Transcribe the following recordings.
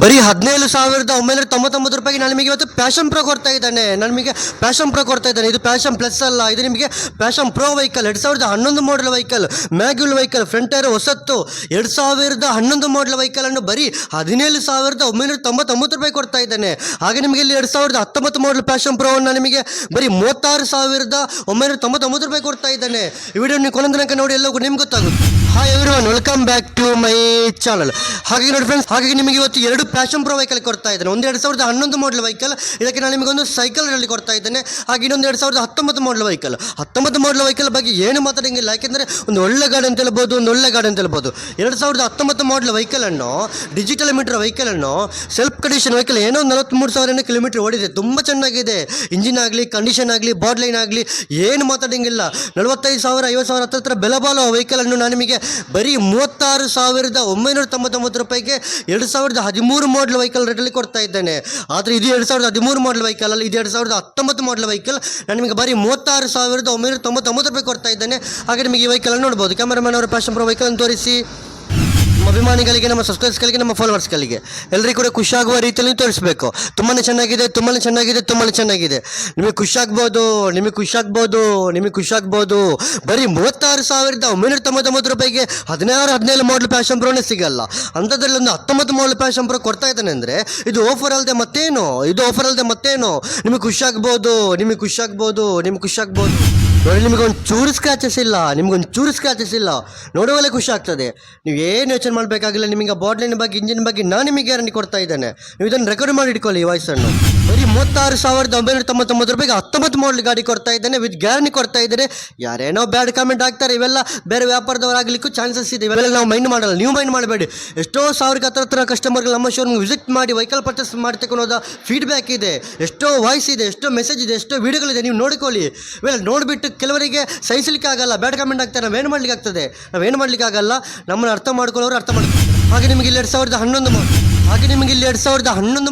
ಬರೀ 17,999 ರೂಪಾಯಿಗೆ ನಾನು ನಿಮಗೆ ಇವತ್ತು ಪ್ಯಾಷನ್ ಪ್ರೋ ಕೊಡ್ತಾ ಇದ್ದಾನೆ. ಇದು ಪ್ಯಾಷನ್ ಪ್ಲಸ್ ಅಲ್ಲ, ಇದು ನಿಮಗೆ passion pro vehicle. 2011 model vehicle, ಮ್ಯಾಗ್ಯುಲ್ ವೆಹಿಕಲ್, ಫ್ರಂಟ್ ಟೈರ್ ಹೊಸತ್ತು. 2011 ಮಾಡಲ್ ವೆಹಿಕಲ್ ಅನ್ನು ಬರೀ 17,999 ರೂಪಾಯಿ ಕೊಡ್ತಾ ಇದ್ದಾನೆ. ಹಾಗೆ ನಿಮಗೆ ಇಲ್ಲಿ 2019 ಮಾಡಲ್ ಪ್ಯಾಷನ್ ಪ್ರೋ ಅನ್ನು ನಿಮಗೆ ಬರೀ 36,999 ರೂಪಾಯಿ ಕೊಡ್ತಾ ಇದ್ದಾನೆ. ಈ ವಿಡಿಯೋ ನೀವು ಕೊನೆ ತನಕ ನೋಡಿ, ಎಲ್ಲವೂ ನಿಮ್ಗೆ ಗೊತ್ತಾಗುತ್ತೆ. Hi everyone, welcome back to my channel. ಹಾಗೆ ನೋಡಿ ಫ್ರೆಂಡ್ಸ್, ಹಾಗೆ ನಿಮಗೆ ಇವತ್ತು ಎರಡು ಪ್ಯಾಷನ್ ಪ್ರೋ ವೆಹಿಕಲ್ ಕೊಡ್ತಾ ಇದ್ದೇನೆ. ಒಂದು 2011 ಮಾಡಲ್ ವೆಹಿಕಲ್, ಇದಕ್ಕೆ ನಾನು ನಿಮಗೊಂದು ಸೈಕಲ್ ರಲ್ಲಿ ಕೊಡ್ತಾ ಇದ್ದೇನೆ. ಹಾಗೆ ಇನ್ನೊಂದು 2019 ಮಾಡಲ್ ವೆಹಿಕಲ್. 19 ಮಾಡಲ್ ವೆಹಿಕಲ್ ಬಗ್ಗೆ ಏನು ಮಾತಾಡಂಗಿಲ್ಲ, ಯಾಕೆಂದರೆ ಒಂದು ಒಳ್ಳೆ ಗಾಡಿ ಅಂತ ಹೇಳ್ಬೋದು, 2019 ಮಾಡಲ್ ವೆಹಿಕಲ್ ಅನ್ನು, ಡಿಜಿಟಲ್ ಮೀಟರ್ ವೆಹಿಕಲ್ ಅನ್ನು, ಸೆಲ್ಫ್ ಕಂಡೀಷನ್ ವೆಹಿಕಲ್, ಏನೋ 43,000 ಕಿಲೋಮೀಟರ್ ಓಡಿದೆ. ತುಂಬ ಚೆನ್ನಾಗಿದೆ. ಇಂಜಿನ್ ಆಗಲಿ, ಕಂಡೀಷನ್ ಆಗಲಿ, ಬಾಡ್ ಲೈನ್ ಆಗಲಿ ಏನು ಮಾತಾಡಂಗಿಲ್ಲ. 45,000 50,000 ಹತ್ತಿರ ಬೆಲೆ ಬಾಳುವ ವೆಹಿಕಲ್ ಅನ್ನು ನಾನು ನಿಮಗೆ ಬರೀ 36,999 ರೂಪಾಯಿಗೆ 2013 ಮಾಡಲ್ ವೆಹಿಕಲ್ ರೇಟಲ್ಲಿ ಕೊಡ್ತಾ ಇದ್ದೇನೆ. ಆದರೆ ಇದು 2013 ಮಾಡಲ್ ವೆಹಿಕಲ್ ಅಲ್ಲ, ಇದು 2019 ಮಾಡಲ್ ವೆಹಿಕಲ್. ನಾನು ನಿಮಗೆ ಬರೀ 36,999 ರೂಪಾಯಿ ಕೊಡ್ತಾ ಇದ್ದೇನೆ. ಹಾಗೆ ನಿಮಗೆ ಈ ವೆಹಿಕಲ್ ನೋಡ್ಬೋದು. ಕ್ಯಾಮರಾಮನ್ ಅವರು ಪ್ಯಾಷನ್ ಪ್ರೋ ವೆಹಿಕಲ್ ಅನ್ನು ತೋರಿಸಿ. ನಮ್ಮ ಅಭಿಮಾನಿಗಳಿಗೆ, ನಮ್ಮ ಸಬ್ಸ್ಕ್ರೈಬರ್ಸ್ಗಳಿಗೆ, ನಮ್ಮ ಫಾಲೋವರ್ಸ್ಗಳಿಗೆ ಎಲ್ಲರಿಗೂ ಕೂಡ ಖುಷಿಯಾಗುವ ರೀತಿಯಲ್ಲಿ ತೋರಿಸಬೇಕು. ತುಂಬಾ ಚೆನ್ನಾಗಿದೆ. ನಿಮಗೆ ಖುಷಿಯಾಗ್ಬೋದು. ಬರೀ 36,999 ರೂಪಾಯಿಗೆ 17 ಮಾಡಲ್ ಪ್ಯಾಷನ್ ಪ್ರೋನೇ ಸಿಗಲ್ಲ. ಅಂಥದ್ರಲ್ಲಿ ಒಂದು 19 ಮಾಡಲ್ ಪ್ಯಾಷನ್ ಪ್ರೋ ಕೊಡ್ತಾ ಇದ್ದಾನೆ ಅಂದರೆ ಇದು ಆಫರ್ ಅಲ್ಲದೆ ಮತ್ತೇನು. ನಿಮಗೆ ಖುಷಿಯಾಗ್ಬೋದು. ನೋಡಿ, ನಿಮಗೊಂದು ಚೂರು ಸ್ಕ್ರಾಚಸ್ ಇಲ್ಲ. ನೋಡುವಲ್ಲೇ ಖುಷಿ ಆಗ್ತದೆ. ನೀವು ಏನು ಯೋಚನೆ ಮಾಡಬೇಕಾಗಿಲ್ಲ. ನಿಮಗೆ ಬಾಟ್ಲಿನ ಬಗ್ಗೆ, ಇಂಜಿನ್ ಬಗ್ಗೆ ನಾನು ನಿಮಗೆ ಗ್ಯಾರಂಟಿ ಕೊಡ್ತಾ ಇದ್ದೇನೆ. ನೀವು ಇದನ್ನು ರೆಕಾರ್ಡ್ ಮಾಡಿ ಇಟ್ಕೊಳ್ಳಿ. ಈ ವಾಯ್ಸನ್ನು ಬರೀ 36,999 ರೂಪಾಯಿಗೆ 19 ಮಾಡಲ್ ಗಾಡಿ ಕೊಡ್ತಾ ಇದ್ದೇನೆ, ವಿತ್ ಗ್ಯಾರಂಟಿ ಕೊಡ್ತಾ ಇದ್ದೇನೆ. ಯಾರೇನೋ ಬ್ಯಾಡ್ ಕಾಮೆಂಟ್ ಆಗ್ತಾರೆ, ಇವೆಲ್ಲ ಬೇರೆ ವ್ಯಾಪಾರದವರಾಗಲಿಕ್ಕೂ ಚಾನ್ಸಸ್ ಇದೆ. ಇವೆಲ್ಲ ನಾವು ಮೈಂಡ್ ಮಾಡಲ್ಲ, ನೀವು ಮೈಂಡ್ ಮಾಡಬೇಡಿ. ಎಷ್ಟೋ ಸಾವಿರಕ್ಕೆ ಹತ್ತಿರ ಕಸ್ಟಮರ್ಗಳು ನಮ್ಮ ಶೋರೂಮ್ಗೆ ವಿಸಿಟ್ ಮಾಡಿ ವೆಹಿಕಲ್ ಪರ್ಚೇಸ್ ಮಾಡಿ ತಗೊಳ್ಳೋದ ಫೀಡ್ಬ್ಯಾಕ್ ಇದೆ, ಎಷ್ಟೋ ವಾಯ್ಸ್ ಇದೆ, ಎಷ್ಟೋ ಮೆಸೇಜ್ ಇದೆ, ಎಷ್ಟೋ ವೀಡಿಯೋಗಳಿದೆ. ನೀವು ನೋಡಿಕೊಳ್ಳಿ. ಇವೆಲ್ಲ ನೋಡಿಬಿಟ್ಟು ಕೆಲವರಿಗೆ ಸಹಿಸಲಿಕ್ಕೆ ಆಗಲ್ಲ, ಬ್ಯಾಡ್ ಕಾಮೆಂಟ್ ಆಗ್ತಾರೆ. ನಾವೇನು ಮಾಡಲಿಕ್ಕೆ ಆಗಲ್ಲ. ನಮ್ಮನ್ನು ಅರ್ಥ ಮಾಡ್ಕೊಳ್ಳೋರು ಅರ್ಥ ಮಾಡ್ತಾರೆ. ಹಾಗೆ ನಿಮಗೆ ಇಲ್ಲಿ 2011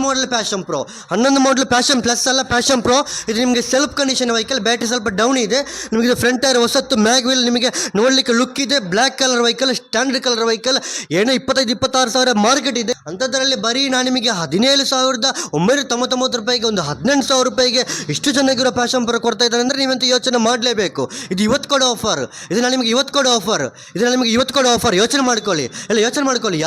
ಮಾಡಲ್ ಪ್ಯಾಷನ್ ಪ್ರೋ, 11 ಮಾಡಲ್ ಪ್ಯಾಷನ್ ಪ್ಲಸ್ ಅಲ್ಲ, ಪ್ಯಾಷನ್ ಪ್ರೋ. ಇದು ನಿಮಗೆ ಸೆಲ್ಫ್ ಕಂಡೀಷನ್ ವೆಹಿಕಲ್, ಬ್ಯಾಟ್ರಿ ಸ್ವಲ್ಪ ಡೌನ್ ಇದೆ. ನಿಮಗೆ ಫ್ರಂಟ್ ಟೈರ್ ಹೊಸತ್ತು, ಮ್ಯಾಗ್ವಿಲ್, ನಿಮಗೆ ನೋಡಲಿಕ್ಕೆ ಲುಕ್ ಇದೆ. Black colour vehicle, standard colour vehicle. ಏನೋ 25,000-26,000 ಮಾರ್ಕೆಟ್ ಇದೆ. ಅಂಥದ್ರಲ್ಲಿ ಬರೀ ನಾನು ನಿಮಗೆ 17,999 ರೂಪಾಯಿಗೆ, ಒಂದು 18,000 ರೂಪಾಯಿಗೆ ಇಷ್ಟು ಚೆನ್ನಾಗಿರೋ ಪ್ಯಾಷನ್ ಪ್ರೋ ಕೊಡ್ತಾ ಇದ್ದಾರೆ ಅಂದರೆ ನೀವಂತ ಯೋಚನೆ ಮಾಡಲೇಬೇಕು. ಇದು ಇವತ್ತು ಕೊಡೋ ಆಫರ್. ಇದು ನಾನು ನಿಮಗೆ ಇವತ್ತು ಕೊಡೋ ಆಫರ್. ಯೋಚನೆ ಮಾಡ್ಕೊಳ್ಳಿ.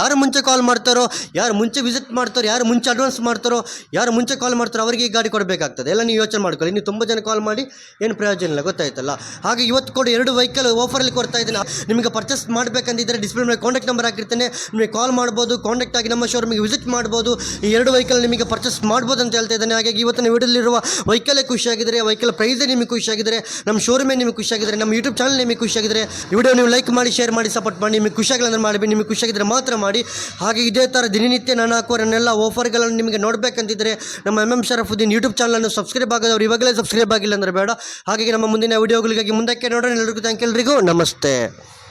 ಯಾರು ಮುಂಚೆ ಕಾಲ್ ಮಾಡ್ತಾರೋ, ಯಾರು ಮುಂಚೆ ವಿಸಿಟ್ ಮಾಡ್ತಾರೋ, ಯಾರು ಮುಂಚೆ ಅಡ್ವಾನ್ಸ್ ಮಾಡ್ತಾರೋ, ಯಾರು ಮುಂಚೆ ಕಾಲ್ ಮಾಡ್ತಾರೋ ಅವರಿಗೆ ಈ ಗಾಡಿ ಕೊಡಬೇಕಾಗ್ತದೆ. ಎಲ್ಲ ನೀವು ಯೋಚನೆ ಮಾಡ್ಕೊಳ್ಳಿ. ನೀವು ತುಂಬ ಜನ ಕಾಲ್ ಮಾಡಿ ಏನು ಪ್ರಯೋಜನ ಇಲ್ಲ, ಗೊತ್ತಾಯ್ತಲ್ಲ. ಹಾಗೆ ಇವತ್ತು ಕೊಡಿ 2 ವೆಹಿಕಲ್ ಆಫರಲ್ಲಿ ಕೊಡ್ತಾ ಇದ್ದೀನಿ. ನಿಮಗೆ ಪರ್ಚೇಸ್ ಮಾಡಬೇಕಂತಿದ್ದರೆ ಡಿಸ್ಪ್ಲೇ ಮೇಲೆ ಕಾಂಟ್ಯಾಕ್ಟ್ ನಂಬರ್ ಹಾಕಿರ್ತೇನೆ, ನಿಮಗೆ ಕಾಲ್ ಮಾಡ್ಬೋದು, ಕಾಂಟ್ಯಾಕ್ಟ್ ಆಗಿ ನಮ್ಮ ಶೋರೂಮಿಗೆ ವಿಸಿಟ್ ಮಾಡ್ಬೋದು. ಈ 2 ವೆಹಿಕಲ್ ನಿಮಗೆ ಪರ್ಚೇಸ್ ಮಾಡ್ಬೋದು ಅಂತ ಹೇಳ್ತಾ ಇದ್ದೇನೆ. ಹಾಗಾಗಿ ಇವತ್ತಿನ ವಿಡಿಯೋದಲ್ಲಿರುವ ವೆಹಿಕಲೇ ಖುಷಿಯಾಗಿದ್ದರೆ, ವೆಹಿಕಲ್ ಪ್ರೈಸೇ ನಿಮಗೆ ಖುಷಿಯಾಗಿದ್ದರೆ, ನಮ್ಮ ಶೋರೂಮೇ ನಿಮಗೆ ಖುಷಿಯಾಗಿದ್ದರೆ, ನಮ್ಮ ಯೂಟ್ಯೂಬ್ ಚಾನಲ್ ನಿಮಗೆ ಖುಷಿಯಾಗಿದ್ದರೆ, ಈ ವಿಡಿಯೋ ನೀವು ಲೈಕ್ ಮಾಡಿ, ಶೇರ್ ಮಾಡಿ, ಸಪೋರ್ಟ್ ಮಾಡಿ. ನಿಮಗೆ ಖುಷಿಯಾಗಿಲ್ಲ ಅಂದರೆ ಮಾಡಬೇಡಿ, ನಿಮಗೆ ಖುಷಿಯಾಗಿದ್ದರೆ ಮಾತ್ರ ಮಾಡಿ. ಹಾಗೆ ಇದೇ ಥರ ದಿನನಿತ್ಯ ನಾನು ಹಾಕುವ ನನ್ನೆಲ್ಲ ಆಫರ್ಗಳನ್ನು ನಿಮಗೆ ನೋಡಬೇಕಂತಿದ್ದರೆ ನಮ್ಮ MM ಶರಫುದ್ದೀನ್ ಯೂಟ್ಯೂಬ್ ಚಾನಲನ್ನು ಸಬ್ಸ್ಕ್ರೈಬ್ ಆಗೋದವ್ರು ಇವಾಗಲೇ ಸಬ್ಸ್ಕ್ರೈಬ್ ಆಗಿಲ್ಲ ಅಂದರೆ ಬೇಡ. ಹಾಗಾಗಿ ನಮ್ಮ ಮುಂದಿನ ವಿಡಿಯೋಗಳಿಗಾಗಿ ಮುಂದಕ್ಕೆ ನೋಡೋಣ. ಎಲ್ಲರಿಗೂ ಥ್ಯಾಂಕ್ ಯು, ಎಲ್ರಿಗೂ ನಮಸ್ತೆ.